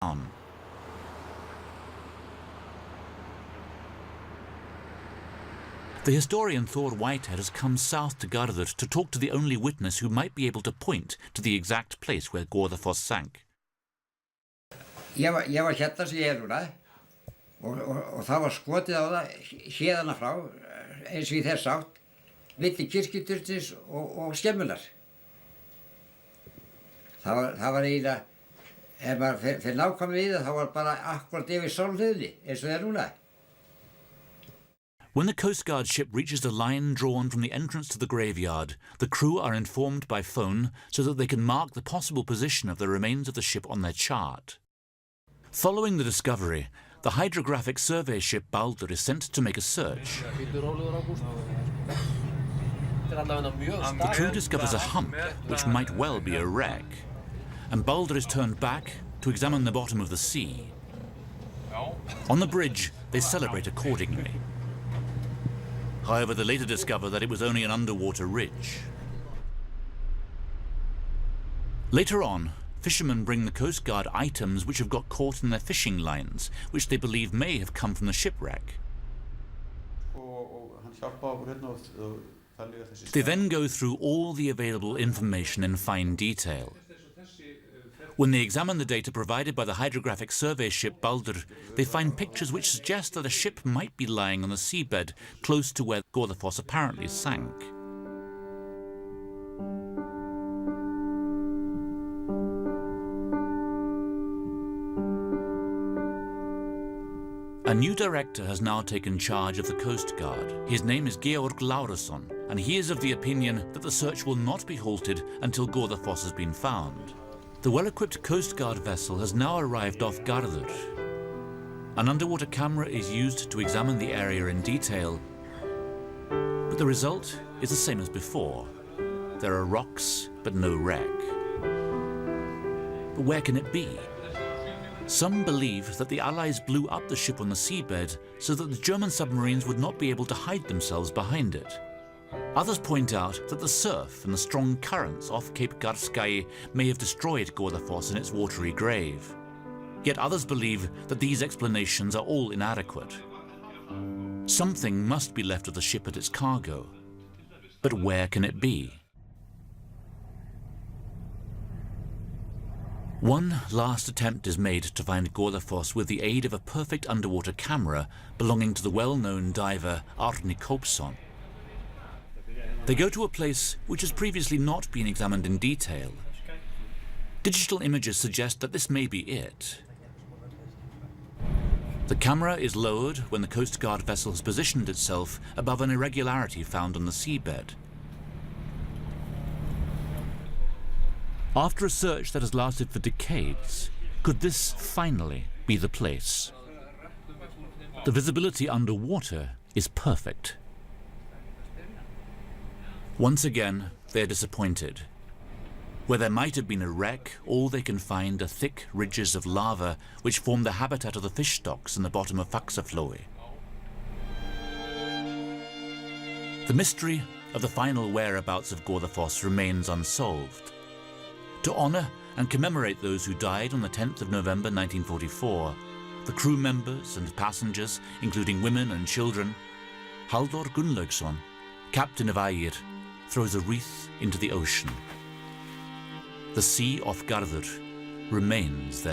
down. The historian Thor Whitehead has come south to Garður to talk to the only witness who might be able to point to the exact place where Godafoss sank. Ég var hérna sem ég núna og það var skotið á það héðan frá eins og í þess átt milli kirkjuturnsins og skemmunnar. Það var eiginlega, ef maður fer nákvæmlega í það, þá var bara akkurat yfir sólhliðinni eins og það núna. When the Coast Guard ship reaches the line drawn from the entrance to the graveyard, the crew are informed by phone so that they can mark the possible position of the remains of the ship on their chart. Following the discovery, the hydrographic survey ship Baldur is sent to make a search. The crew discovers a hump, which might well be a wreck, and Baldur is turned back to examine the bottom of the sea. On the bridge, they celebrate accordingly. However, they later discover that it was only an underwater ridge. Later on, fishermen bring the Coast Guard items which have got caught in their fishing lines, which they believe may have come from the shipwreck. They then go through all the available information in fine detail. When they examine the data provided by the hydrographic survey ship Baldur, they find pictures which suggest that a ship might be lying on the seabed close to where Godafoss apparently sank. A new director has now taken charge of the Coast Guard. His name is Georg Lárusson, and he is of the opinion that the search will not be halted until Godafoss has been found. The well-equipped Coast Guard vessel has now arrived off Garður. An underwater camera is used to examine the area in detail, but the result is the same as before. There are rocks, but no wreck. But where can it be? Some believe that the Allies blew up the ship on the seabed so that the German submarines would not be able to hide themselves behind it. Others point out that the surf and the strong currents off Cape Garðskagi may have destroyed Godafoss in its watery grave. Yet others believe that these explanations are all inadequate. Something must be left of the ship and its cargo. But where can it be? One last attempt is made to find Godafoss with the aid of a perfect underwater camera belonging to the well-known diver Árni Kópsson. They go to a place which has previously not been examined in detail. Digital images suggest that this may be it. The camera is lowered when the Coast Guard vessel has positioned itself above an irregularity found on the seabed. After a search that has lasted for decades, could this finally be the place? The visibility underwater is perfect. Once again, they are disappointed. Where there might have been a wreck, all they can find are thick ridges of lava which form the habitat of the fish stocks in the bottom of Faxaflói. The mystery of the final whereabouts of Godafoss remains unsolved. To honour and commemorate those who died on the 10th of November 1944, the crew members and passengers, including women and children, Halldór Gunnlaugsson, captain of Ægir, throws a wreath into the ocean. The sea off Garður remains their